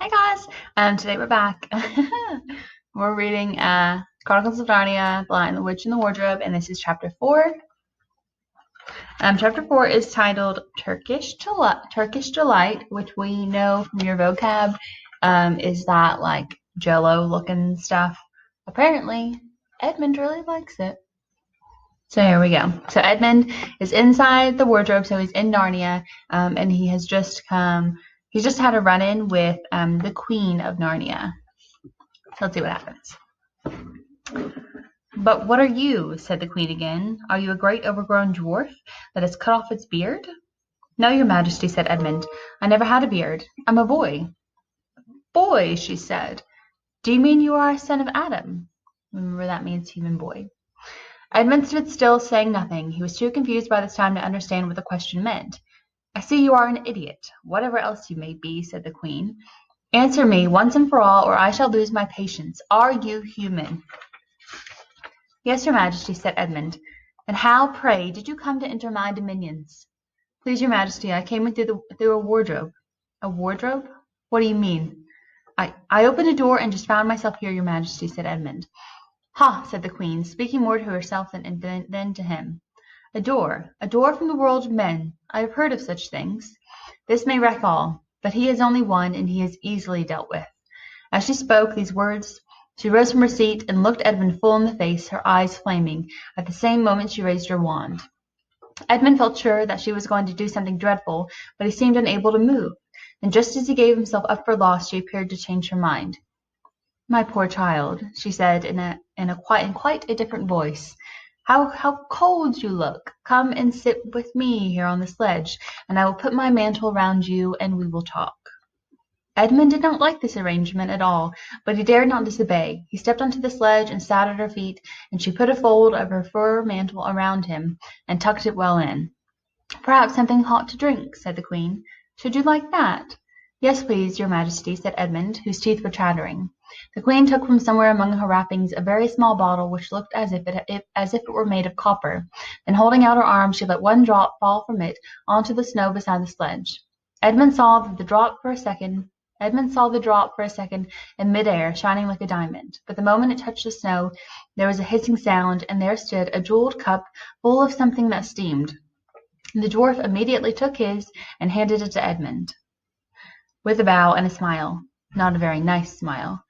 Hi guys, today we're back. We're reading Chronicles of Narnia, The Lion, the Witch, and the Wardrobe, and this is chapter 4. Chapter 4 is titled Turkish Delight, which we know from your vocab is that like jello looking stuff. Apparently, Edmund really likes it. So here we go. So Edmund is inside the wardrobe, so he's in Narnia, and he's just had a run-in with the Queen of Narnia. So let's see what happens. "But what are you?" said the Queen again. "Are you a great overgrown dwarf that has cut off its beard?" "No, your Majesty," said Edmund. "I never had a beard. I'm a boy." "Boy," she said. "Do you mean you are a son of Adam?" Remember, that means human boy. Edmund stood still, saying nothing. He was too confused by this time to understand what the question meant. "I see you are an idiot, whatever else you may be," said the Queen. "Answer me once and for all, or I shall lose my patience. Are you human?" "Yes, your Majesty," said Edmund. "And how, pray, did you come to enter my dominions?" "Please, your Majesty, I came in through a wardrobe." "A wardrobe? What do you mean?" I opened a door and just found myself here, your Majesty," said Edmund. "Ha!" said the Queen, speaking more to herself than to him. A door from the world of men. I have heard of such things. This may wreck all, but he is only one, and he is easily dealt with." As she spoke these words, she rose from her seat and looked Edmund full in the face, her eyes flaming. At the same moment she raised her wand. Edmund felt sure that she was going to do something dreadful, but he seemed unable to move. And just as he gave himself up for lost, she appeared to change her mind. "My poor child," she said in quite a different voice. How cold you look! Come and sit with me here on the sledge, and I will put my mantle round you, and we will talk." Edmund did not like this arrangement at all, but he dared not disobey. He stepped onto the sledge and sat at her feet, and she put a fold of her fur mantle around him and tucked it well in. "Perhaps something hot to drink," said the Queen. "Should you like that?" "Yes, please, your Majesty," said Edmund, whose teeth were chattering. The Queen took from somewhere among her wrappings a very small bottle which looked as if it were made of copper. Then, holding out her arm, she let one drop fall from it onto the snow beside the sledge. Edmund saw the drop for a second in mid-air, shining like a diamond. But the moment it touched the snow, there was a hissing sound, and there stood a jeweled cup full of something that steamed. The dwarf immediately took his and handed it to Edmund, with a bow and a smile. Not a very nice smile.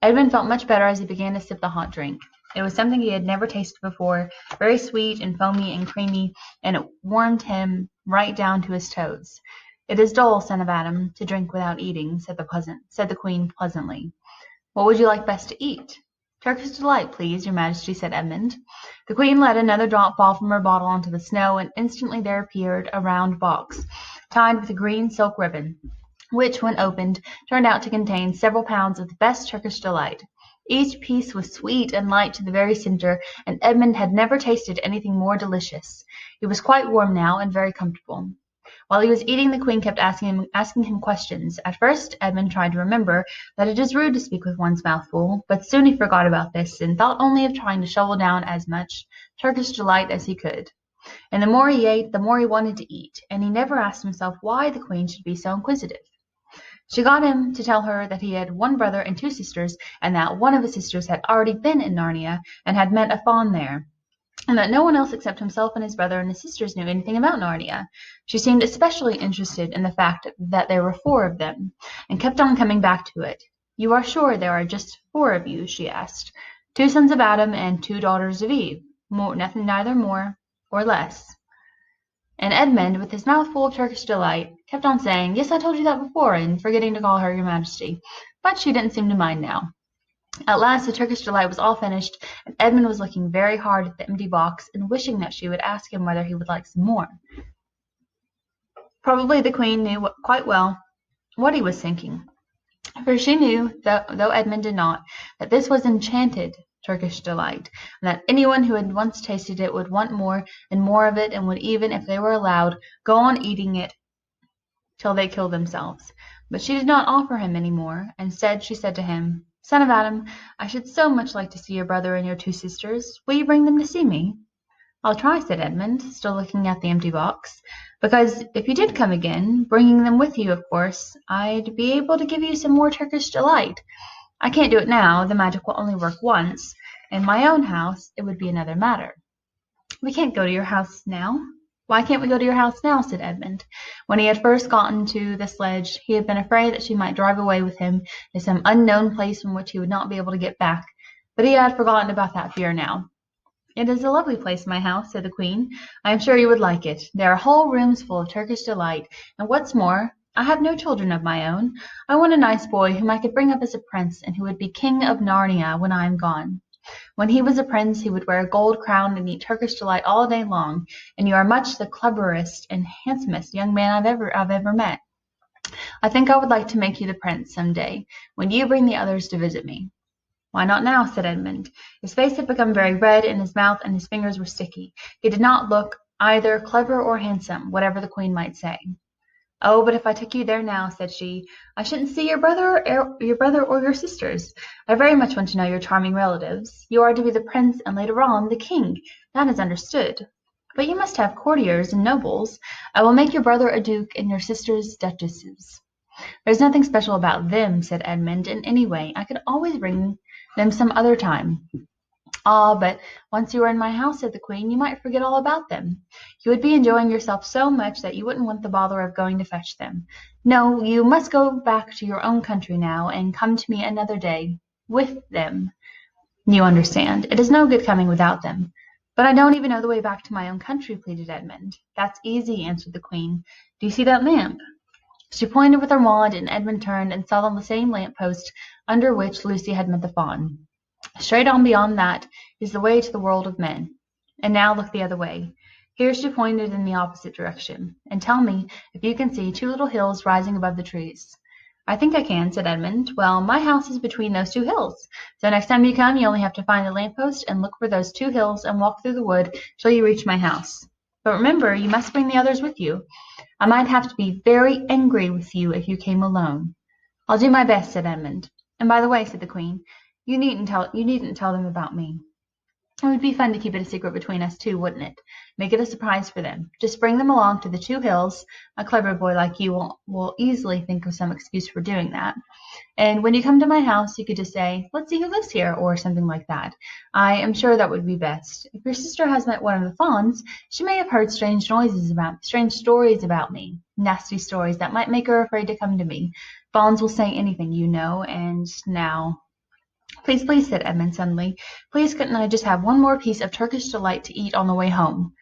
Edmund felt much better as he began to sip the hot drink. It was something he had never tasted before, very sweet and foamy and creamy, and it warmed him right down to his toes. "It is dull, son of Adam, to drink without eating," said the Queen pleasantly. "What would you like best to eat?" "Turkish Delight, please, your Majesty," said Edmund. The Queen let another drop fall from her bottle onto the snow, and instantly there appeared a round box, tied with a green silk ribbon, which, when opened, turned out to contain several pounds of the best Turkish Delight. Each piece was sweet and light to the very centre, and Edmund had never tasted anything more delicious. He was quite warm now, and very comfortable. While he was eating, the Queen kept asking him questions. At first Edmund tried to remember that it is rude to speak with one's mouth full, but soon he forgot about this, and thought only of trying to shovel down as much Turkish Delight as he could. And the more he ate, the more he wanted to eat, and he never asked himself why the Queen should be so inquisitive. She got him to tell her that he had one brother and two sisters, and that one of his sisters had already been in Narnia and had met a fawn there, and that no one else except himself and his brother and his sisters knew anything about Narnia. She seemed especially interested in the fact that there were 4 of them, and kept on coming back to it. "You are sure there are just 4 of you?" she asked. "2 sons of Adam and 2 daughters of Eve. Neither more or less." And Edmund, with his mouth full of Turkish Delight, kept on saying, "Yes, I told you that before," and forgetting to call her your Majesty. But she didn't seem to mind now. At last the Turkish Delight was all finished, and Edmund was looking very hard at the empty box and wishing that she would ask him whether he would like some more. Probably the Queen knew quite well what he was thinking, for she knew, though Edmund did not, that this was enchanted Turkish Delight, and that anyone who had once tasted it would want more and more of it, and would even, if they were allowed, go on eating it till they killed themselves. But she did not offer him any more. Instead, she said to him, "Son of Adam, I should so much like to see your brother and your 2 sisters. Will you bring them to see me?" "I'll try," said Edmund, still looking at the empty box. Because if you did come again, bringing them with you, of course, I'd be able to give you some more Turkish delight. I can't do it now. The magic will only work once. In my own house, it would be another matter. We can't go to your house now. Why can't we go to your house now? Said Edmund. When he had first gotten to the sledge, he had been afraid that she might drive away with him to some unknown place from which he would not be able to get back. But he had forgotten about that fear now. It is a lovely place, my house, said the Queen. I am sure you would like it. There are whole rooms full of Turkish delight, and what's more, I have no children of my own. I want a nice boy whom I could bring up as a prince, and who would be king of Narnia when I am gone. When he was a prince, he would wear a gold crown and eat Turkish delight all day long, and you are much the cleverest and handsomest young man I've ever met. I think I would like to make you the prince some day, when you bring the others to visit me. Why not now? Said Edmund. His face had become very red, and his mouth and his fingers were sticky. He did not look either clever or handsome, whatever the Queen might say. Oh, but if I took you there now, said she, I shouldn't see your brother or your sisters. I very much want to know your charming relatives. You are to be the prince and later on the king. That is understood. But you must have courtiers and nobles. I will make your brother a duke and your sisters duchesses. There's nothing special about them, said Edmund, in any way. I could always bring them some other time. Ah, but once you are in my house, said the Queen, you might forget all about them. You would be enjoying yourself so much that you wouldn't want the bother of going to fetch them. No, you must go back to your own country now, and come to me another day with them. You understand. It is no good coming without them. But I don't even know the way back to my own country, pleaded Edmund. That's easy, answered the Queen. Do you see that lamp? She pointed with her wand, and Edmund turned and saw on the same lamp-post under which Lucy had met the fawn. Straight on beyond that is the way to the world of men. And now look the other way. Here she pointed in the opposite direction. And tell me if you can see two little hills rising above the trees. I think I can, said Edmund. Well, my house is between those two hills. So next time you come, you only have to find the lamp-post and look for those two hills and walk through the wood till you reach my house. But remember, you must bring the others with you. I might have to be very angry with you if you came alone. I'll do my best, said Edmund. And by the way, said the Queen, you needn't tell them about me. It would be fun to keep it a secret between us two, wouldn't it? Make it a surprise for them. Just bring them along to the two hills. A clever boy like you will easily think of some excuse for doing that. And when you come to my house, you could just say, let's see who lives here, or something like that. I am sure that would be best. If your sister has met one of the fawns, she may have heard strange stories about me. Nasty stories that might make her afraid to come to me. Fawns will say anything, you know, and now... Please, please, said Edmund suddenly. Please couldn't I just have one more piece of Turkish delight to eat on the way home?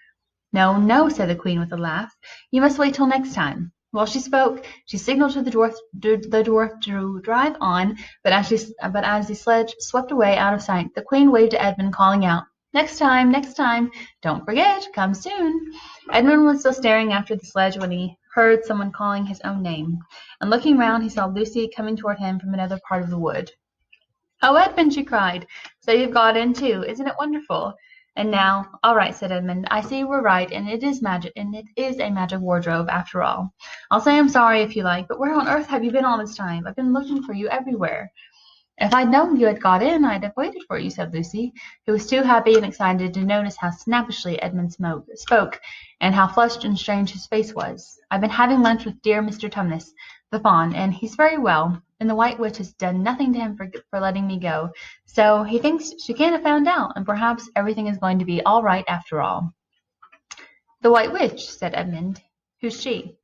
No, no, said the Queen with a laugh. You must wait till next time. While she spoke, she signalled to the dwarf to drive on, but as the sledge swept away out of sight, the Queen waved to Edmund, calling out, next time, don't forget, come soon. Edmund was still staring after the sledge when he heard someone calling his own name, and looking round he saw Lucy coming toward him from another part of the wood. Oh, Edmund, she cried, so you've got in too. Isn't it wonderful? And now, all right, said Edmund. I see you were right, and it is a magic wardrobe, after all. I'll say I'm sorry if you like, but where on earth have you been all this time? I've been looking for you everywhere. If I'd known you had got in, I'd have waited for you, said Lucy, who was too happy and excited to notice how snappishly Edmund spoke, and how flushed and strange his face was. I've been having lunch with dear Mr. Tumnus, the fawn, and he's very well, and the White Witch has done nothing to him for letting me go, so he thinks she can't have found out, and perhaps everything is going to be all right after all. The White Witch, said Edmund. Who's she?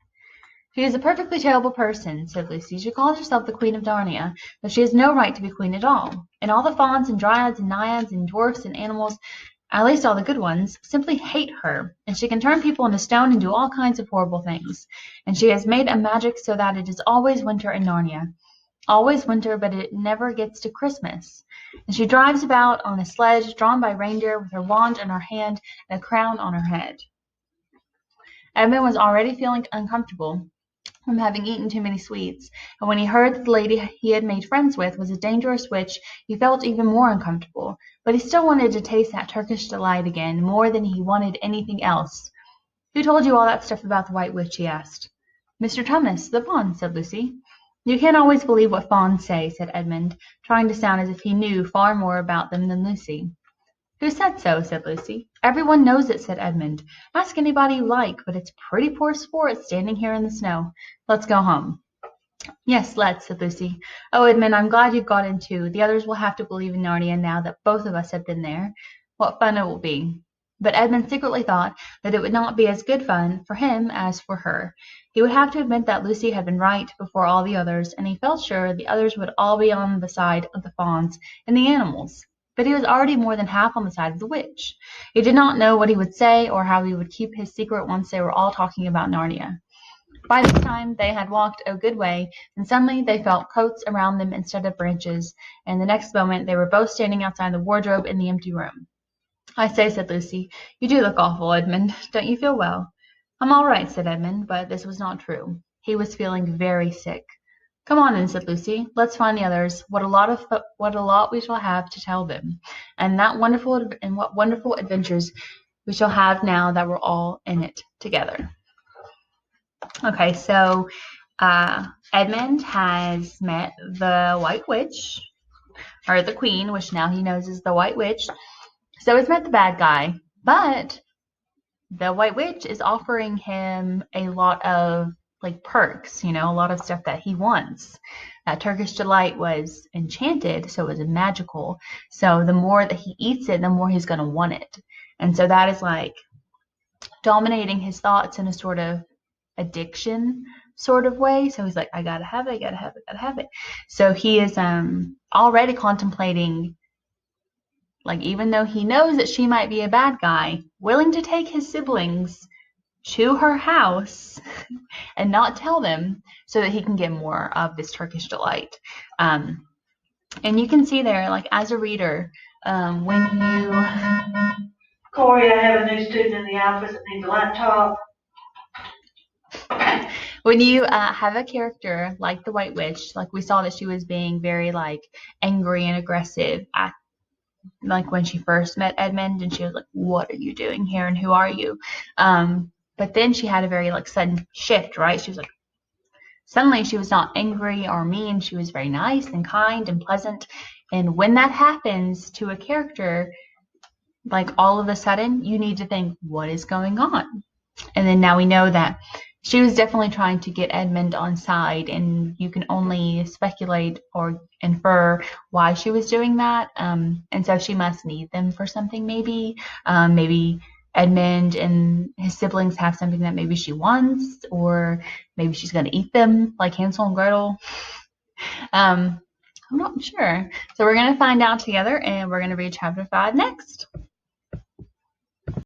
She is a perfectly terrible person, said Lucy. She calls herself the Queen of Narnia, though she has no right to be queen at all. And all the fauns and dryads and naiads and dwarfs and animals, at least all the good ones, simply hate her. And she can turn people into stone and do all kinds of horrible things. And she has made a magic so that it is always winter in Narnia. Always winter, but it never gets to Christmas. And she drives about on a sledge drawn by reindeer with her wand in her hand and a crown on her head. Edmund was already feeling uncomfortable from having eaten too many sweets, and when he heard that the lady he had made friends with was a dangerous witch, he felt even more uncomfortable. But he still wanted to taste that Turkish delight again, more than he wanted anything else. Who told you all that stuff about the White Witch? He asked. Mr. Tumnus, the fawn, said Lucy. You can't always believe what fawns say, said Edmund, trying to sound as if he knew far more about them than Lucy. Who said so? Said Lucy. Everyone knows it, said Edmund. Ask anybody you like, but it's pretty poor sport standing here in the snow. Let's go home. Yes, let's, said Lucy. Oh, Edmund, I'm glad you've got in too. The others will have to believe in Narnia now that both of us have been there. What fun it will be. But Edmund secretly thought that it would not be as good fun for him as for her. He would have to admit that Lucy had been right before all the others, and he felt sure the others would all be on the side of the fawns and the animals. But he was already more than half on the side of the witch. He did not know what he would say or how he would keep his secret once they were all talking about Narnia. By this time they had walked a good way, and suddenly they felt coats around them instead of branches, and the next moment they were both standing outside the wardrobe in the empty room. I say, said Lucy, you do look awful, Edmund. Don't you feel well? I'm all right, said Edmund, but this was not true. He was feeling very sick. Come on then, said Lucy. Let's find the others. What a lot we shall have to tell them, and what wonderful adventures we shall have now that we're all in it together. Okay, so Edmund has met the White Witch, or the Queen, which now he knows is the White Witch. So he's met the bad guy, but the White Witch is offering him a lot of like perks, a lot of stuff that he wants. That Turkish delight was enchanted, so it was magical. So the more that he eats it, the more he's going to want it. And so that is like dominating his thoughts in a sort of addiction sort of way. So he's like, I gotta have it, I gotta have it, I gotta have it. So he is already contemplating, like, even though he knows that she might be a bad guy, willing to take his siblings to her house and not tell them so that he can get more of this Turkish delight. And you can see there, like, as a reader, when you... Corey, I have a new student in the office that needs a laptop. When you have a character like the White Witch, like we saw that she was being very like angry and aggressive at like when she first met Edmund, and she was like, what are you doing here and who are you? But then she had a very like sudden shift, right? She was like, suddenly she was not angry or mean, she was very nice and kind and pleasant. And when that happens to a character, like all of a sudden you need to think, what is going on? And then now we know that she was definitely trying to get Edmund on side, and you can only speculate or infer why she was doing that. And so she must need them for something, maybe. Maybe Edmund and his siblings have something that maybe she wants, or maybe she's going to eat them like Hansel and Gretel. I'm not sure. So we're going to find out together, and we're going to read chapter 5 next.